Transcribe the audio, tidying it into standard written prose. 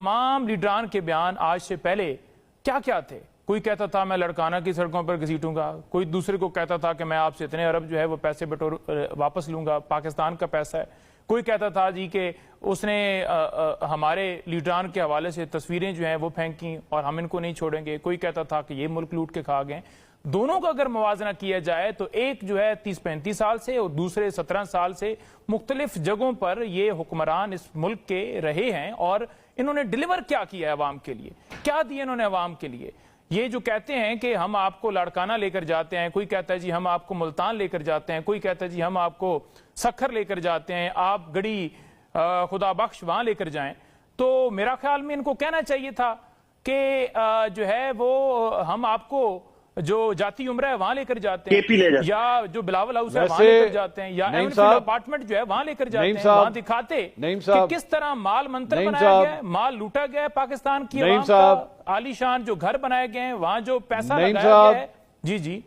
تمام لیڈران کے بیان آج سے پہلے کیا کیا تھے؟ کوئی کہتا تھا میں لڑکانہ کی سڑکوں پر گھسیٹوں گا، کوئی دوسرے کو کہتا تھا کہ میں آپ سے اتنے ارب جو ہے وہ پیسے واپس لوں گا، پاکستان کا پیسہ ہے، کوئی کہتا تھا جی کہ اس نے ہمارے لیڈران کے حوالے سے تصویریں جو ہیں وہ پھینکی اور ہم ان کو نہیں چھوڑیں گے، کوئی کہتا تھا کہ یہ ملک لوٹ کے کھا گئے۔ دونوں کا اگر موازنہ کیا جائے تو ایک جو ہے 30-35 سال سے اور دوسرے 17 سال سے مختلف جگہوں پر یہ حکمران اس ملک کے رہے ہیں، اور انہوں نے ڈیلیور کیا کیا ہے عوام کے لیے، کیا دیا انہوں نے عوام کے لیے۔ یہ جو کہتے ہیں کہ ہم آپ کو لاڑکانہ لے کر جاتے ہیں، کوئی کہتا ہے جی ہم آپ کو ملتان لے کر جاتے ہیں، کوئی کہتا ہے جی ہم آپ کو سکھر لے کر جاتے ہیں، آپ گڑی خدا بخش وہاں لے کر جائیں، تو میرا خیال میں ان کو کہنا چاہیے تھا کہ جو ہے وہ ہم آپ کو جو جاتی عمرہ ہے وہاں لے کر جاتے ہیں، یا جو بلاول ہاؤس ہے وہاں لے کر جاتے ہیں، یا ایونفیلڈ اپارٹمنٹ جو ہے وہاں لے کر جاتے ہیں، وہاں دکھاتے کہ کس طرح مال منتر بنایا گیا ہے، مال لوٹا گیا ہے پاکستان کی عوام کا، عالی شان جو گھر بنائے گئے ہیں، وہاں جو پیسہ لگایا گیا ہے۔ جی